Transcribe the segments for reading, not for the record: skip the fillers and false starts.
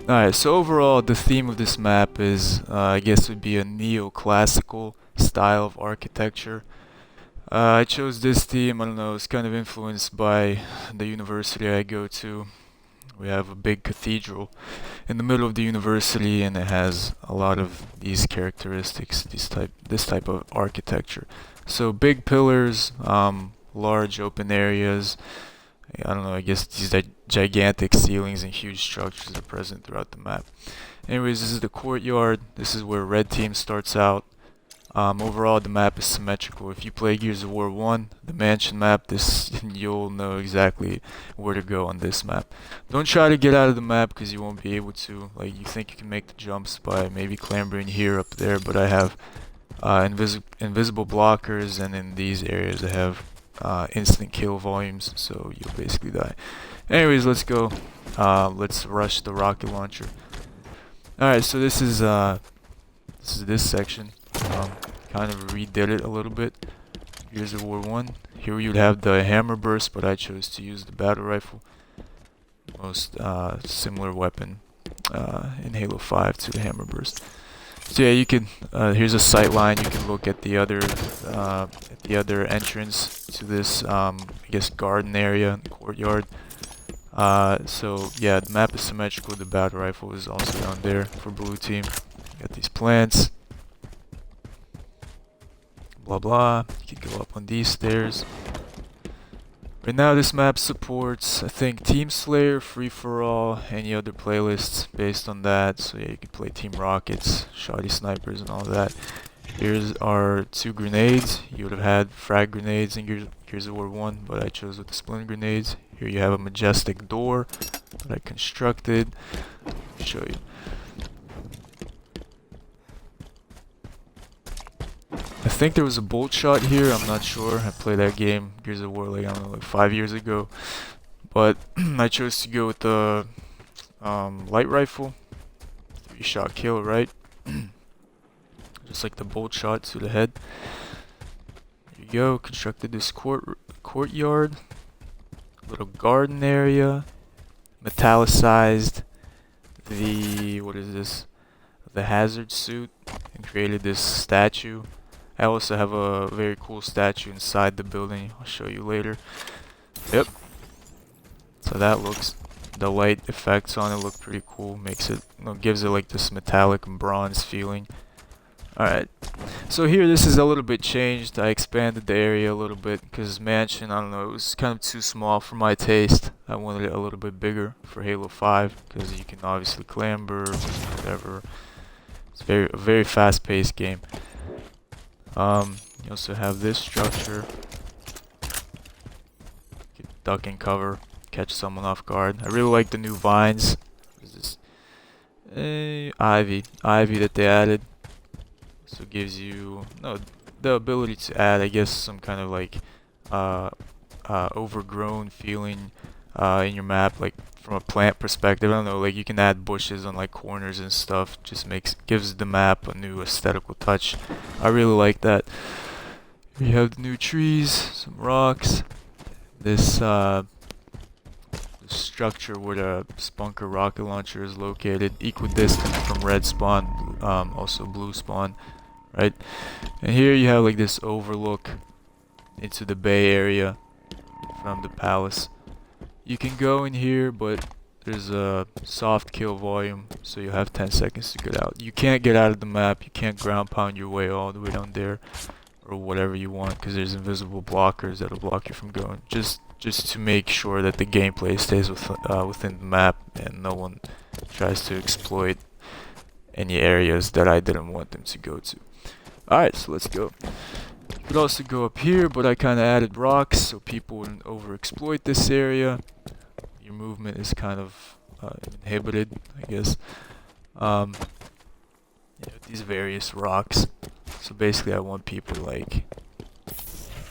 Alright, so overall, the theme of this map is, I guess, would be a neoclassical style of architecture. I chose this theme, I don't know, it's kind of influenced by the university I go to. We have a big cathedral in the middle of the university, and it has a lot of these characteristics, this type of architecture. So big pillars, large open areas. I don't know, I guess these gigantic ceilings and huge structures are present throughout the map. Anyways, this is the courtyard. This is where red team starts out. Overall, the map is symmetrical. If you play Gears of War 1, the mansion map, you'll know exactly where to go on this map. Don't try to get out of the map because you won't be able to. Like, you think you can make the jumps by maybe clambering here, up there, but I have invisible blockers, and in these areas I have instant kill volumes, so you'll basically die. Anyways, let's go. Let's rush the rocket launcher. Alright, so this is this section. Kind of redid it a little bit. Gears of War 1. Here you'd have the hammer burst, but I chose to use the battle rifle. Most similar weapon in Halo 5 to the hammer burst. So yeah, you can. Here's a sight line. You can look at the other entrance to this, I guess, garden area, courtyard. So yeah, the map is symmetrical. The battle rifle is also down there for blue team. Got these plants. Blah blah. You can go up on these stairs. Right now, this map supports, I think, Team Slayer, Free for All, any other playlists based on that. So yeah, you can play Team Rockets, Shoddy Snipers, and all that. Here's our 2 grenades. You would have had frag grenades in Gears of War 1, but I chose with the splint grenades. Here you have a majestic door that I constructed. I'll show you. I think there was a bolt shot here, I'm not sure. I played that game, Gears of War, like, I don't know, like 5 years ago. But I chose to go with the light rifle. 3-shot kill, right? Just like the bolt shot to the head. There you go, constructed this courtyard. Little garden area. Metallicized what is this? The hazard suit, and created this statue. I also have a very cool statue inside the building. I'll show you later. Yep. So that looks, the light effects on it look pretty cool. Makes it, gives it like this metallic and bronze feeling. Alright. So here, this is a little bit changed. I expanded the area a little bit because mansion, I don't know, it was kind of too small for my taste. I wanted it a little bit bigger for Halo 5 because you can obviously clamber, whatever. It's a very fast-paced game. You also have this structure. You can duck and cover, catch someone off guard. I really like the new vines. What is this? Ivy that they added. So it gives you the ability to add, I guess, some kind of like overgrown feeling in your map, like from a plant perspective. I don't know, like you can add bushes on like corners and stuff. Just gives the map a new aesthetical touch. I really like that. You have the new trees, some rocks. This structure where the Spunker rocket launcher is located, equidistant from red spawn, also blue spawn, right? And here you have like this overlook into the bay area from the palace. You can go in here, but there's a soft kill volume, so you have 10 seconds to get out. You can't get out of the map. You can't ground pound your way all the way down there, or whatever you want, because there's invisible blockers that'll block you from going. Just to make sure that the gameplay stays within the map and no one tries to exploit any areas that I didn't want them to go to. Alright, so let's go. You could also go up here, but I kind of added rocks so people wouldn't overexploit this area. Your movement is kind of inhibited, I guess. These various rocks. So basically I want people to like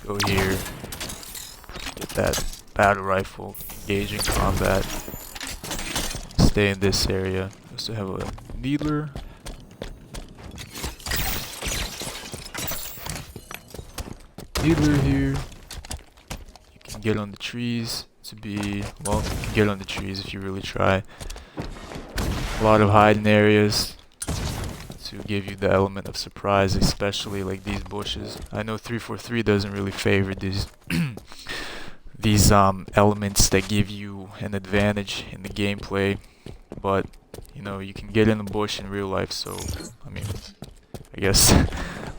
go here, get that battle rifle, engage in combat, stay in this area. Also have a needler. Needler here. You can get on the trees to be, well, you can get on the trees if you really try. A lot of hiding areas to give you the element of surprise, especially like these bushes. I know 343 doesn't really favor these these elements that give you an advantage in the gameplay, but you know, you can get in a bush in real life, so I mean, I guess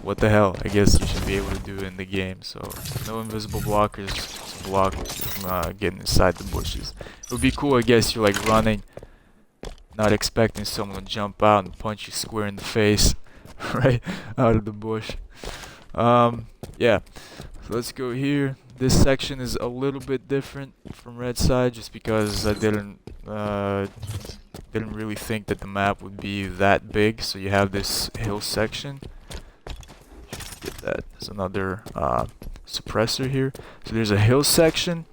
what the hell, I guess you should be able to do it in the game. So no invisible blockers to block from getting inside the bushes. It would be cool, I guess, you're like running, not expecting someone to jump out and punch you square in the face right out of the bush. Yeah, so let's go here. This section is a little bit different from Red Side just because I didn't really think that the map would be that big. So you have this hill section. Get that. There's another suppressor here. So there's a hill section.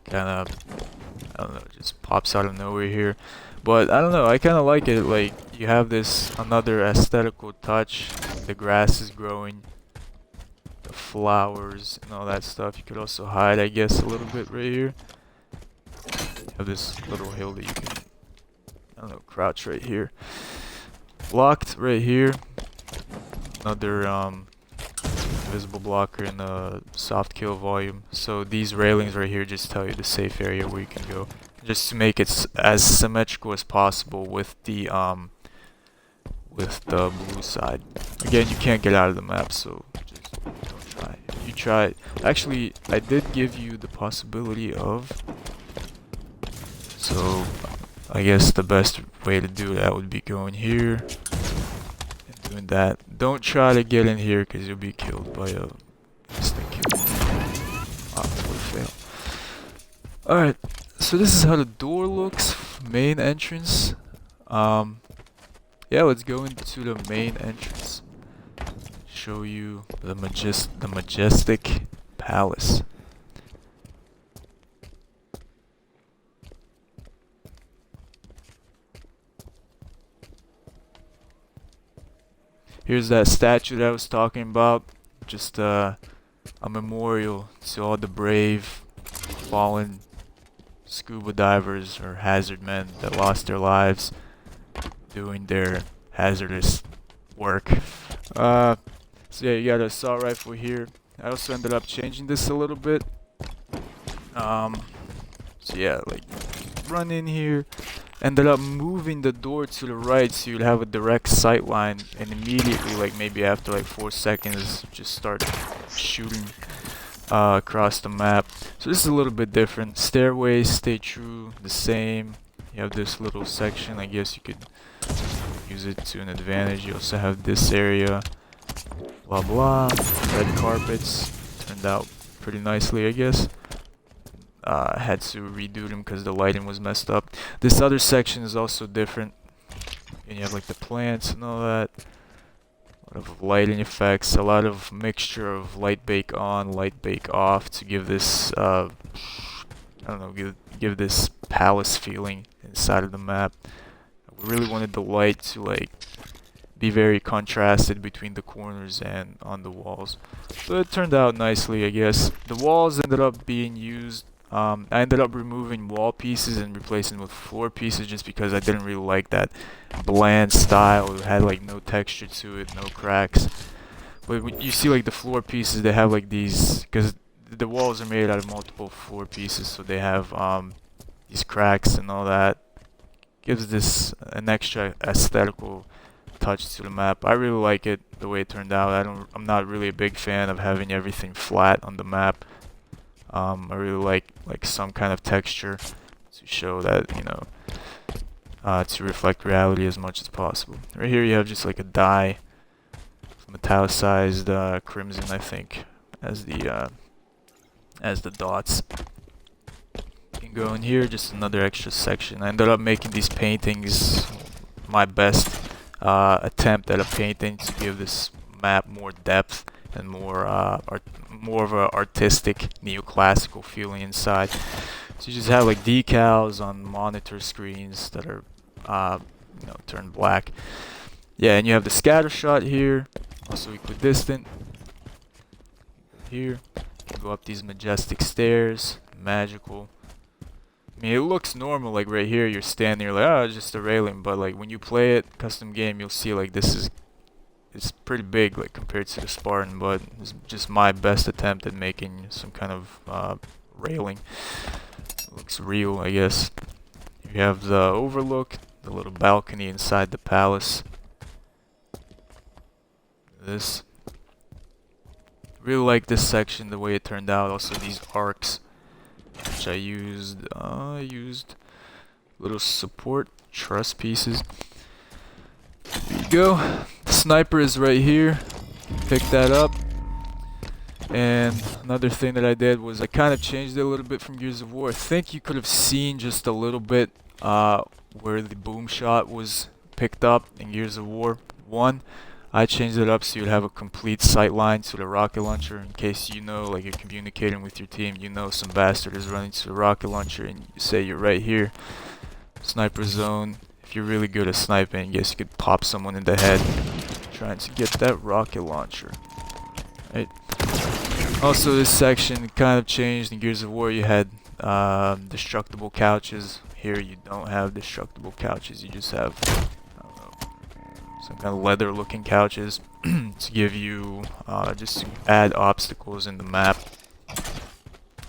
Kind of, I don't know, just pops out of nowhere here. But I don't know, I kind of like it. Like, you have this another aesthetical touch. The grass is growing, the flowers and all that stuff. You could also hide, I guess, a little bit right here. You have this little hill that you can, I don't know, crouch right here. Blocked right here. Another invisible blocker in the soft kill volume. So these railings right here just tell you the safe area where you can go, just to make it as symmetrical as possible with the blue side. Again, you can't get out of the map, so just don't try. If you try, actually, I did give you the possibility of. So I guess the best way to do that would be going here and doing that. Don't try to get in here because you'll be killed by a instant kill. Ah, what a fail. Alright, so this is how the door looks, main entrance. Yeah, let's go into the main entrance. Show you the majestic palace. Here's that statue that I was talking about. Just a memorial to all the brave, fallen scuba divers or hazard men that lost their lives doing their hazardous work. So yeah, you got an assault rifle here. I also ended up changing this a little bit. So yeah, like run in here. Ended up moving the door to the right so you'd have a direct sight line, and immediately, like maybe after like 4 seconds, just start shooting across the map. So this is a little bit different. Stairways stay true, the same. You have this little section, I guess you could use it to an advantage. You also have this area, blah blah. Red carpets turned out pretty nicely, I guess. Had to redo them because the lighting was messed up. This other section is also different, and you have like the plants and all that. A lot of lighting effects, a lot of mixture of light bake on, light bake off to give this I don't know, give this palace feeling inside of the map. I really wanted the light to like be very contrasted between the corners and on the walls. So it turned out nicely, I guess. The walls ended up being used. I ended up removing wall pieces and replacing with floor pieces just because I didn't really like that bland style. It had like no texture to it, no cracks. But when you see like the floor pieces, they have like these, because the walls are made out of multiple floor pieces, so they have these cracks and all that. Gives this an extra aesthetical touch to the map. I really like it the way it turned out. I'm not really a big fan of having everything flat on the map. I really like some kind of texture to show that, you know, to reflect reality as much as possible. Right here you have just like a dye, metallicized crimson, I think, as the dots. You can go in here, just another extra section. I ended up making these paintings my best attempt at a painting to give this map more depth and more of a artistic neoclassical feeling inside. So you just have like decals on monitor screens that are you know, turned black. Yeah, and you have the scatter shot here, also equidistant. Here, you can go up these majestic stairs, magical. I mean, it looks normal, like right here, you're standing, you're like, oh, it's just a railing, but like when you play it, custom game, you'll see like it's pretty big, like compared to the Spartan, but it's just my best attempt at making some kind of railing. Looks real, I guess. You have the overlook, the little balcony inside the palace. This. Really like this section, the way it turned out. Also these arcs, which I used little support truss pieces. There you go. The sniper is right here. Pick that up. And another thing that I did was I kind of changed it a little bit from Gears of War. I think you could have seen just a little bit where the boom shot was picked up in Gears of War 1. I changed it up so you'd have a complete sight line to the rocket launcher in case you know, like you're communicating with your team, you know some bastard is running to the rocket launcher and you say you're right here. Sniper zone. If you're really good at sniping, I guess you could pop someone in the head trying to get that rocket launcher. Right. Also, this section kind of changed. In Gears of War, you had destructible couches. Here, you don't have destructible couches. You just have, I don't know, some kind of leather-looking couches to give you, just to add obstacles in the map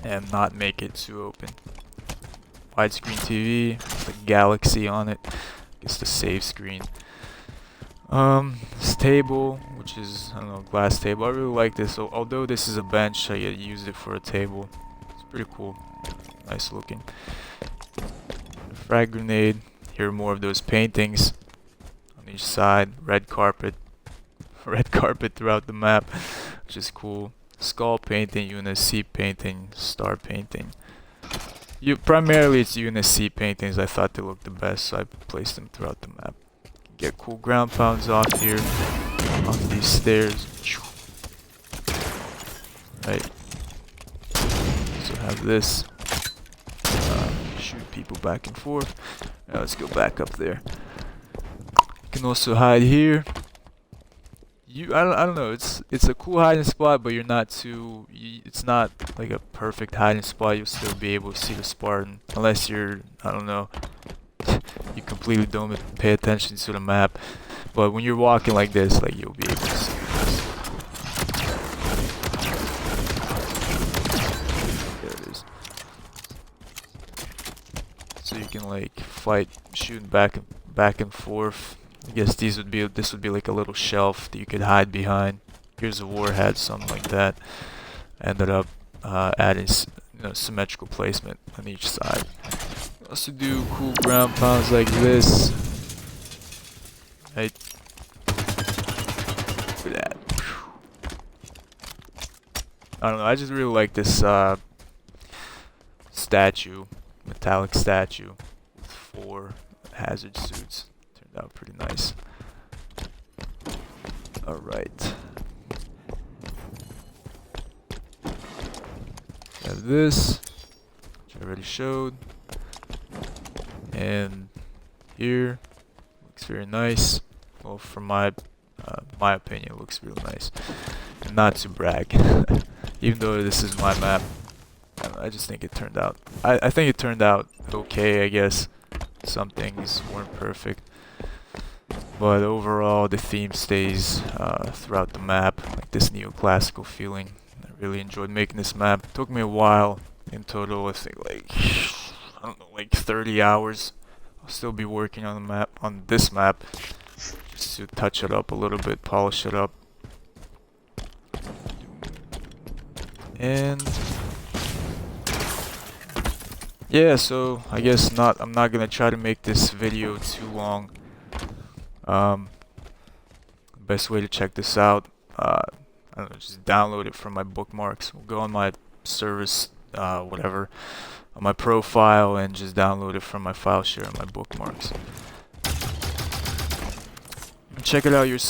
and not make it too open. Widescreen TV with a galaxy on it. I guess the save screen. This table, which is, I don't know, glass table. I really like this. So, although this is a bench, I used it for a table. It's pretty cool. Nice looking. Frag grenade. Here are more of those paintings on each side. Red carpet. Red carpet throughout the map, which is cool. Skull painting, Unit C painting, star painting. Primarily it's Unit C paintings. I thought they looked the best, so I placed them throughout the map. Get cool ground pounds off here, off these stairs. Right. So have this. Shoot people back and forth. Now let's go back up there. You can also hide here. I don't know. It's a cool hiding spot, but you're not too. It's not like a perfect hiding spot. You'll still be able to see the Spartan, unless you're, I don't know, you completely don't pay attention to the map. But when you're walking like this, like you'll be able to see this. There it is. So you can like fight, shooting back and forth. I guess this would be like a little shelf that you could hide behind. Gears of War had something like that. Ended up adding symmetrical placement on each side. Also do cool ground pounds like this. Right. Look at that. I don't know. I just really like this statue, metallic statue with 4 hazard suits. Turned out pretty nice. Alright. Have this, which I already showed. And here, looks very nice. Well, from my opinion, it looks real nice. And not to brag, even though this is my map, I just think it turned out. I think it turned out okay, I guess. Some things weren't perfect, but overall the theme stays throughout the map, like this neoclassical feeling. I really enjoyed making this map. It took me a while in total. I think like, I don't know, like 30 hours. I'll still be working on this map, just to touch it up a little bit, polish it up. And yeah, so I guess I'm not gonna try to make this video too long. Best way to check this out, I don't know, just download it from my bookmarks. We'll go on my service, whatever, on my profile, and just download it from my file share and my bookmarks. Check it out yourself.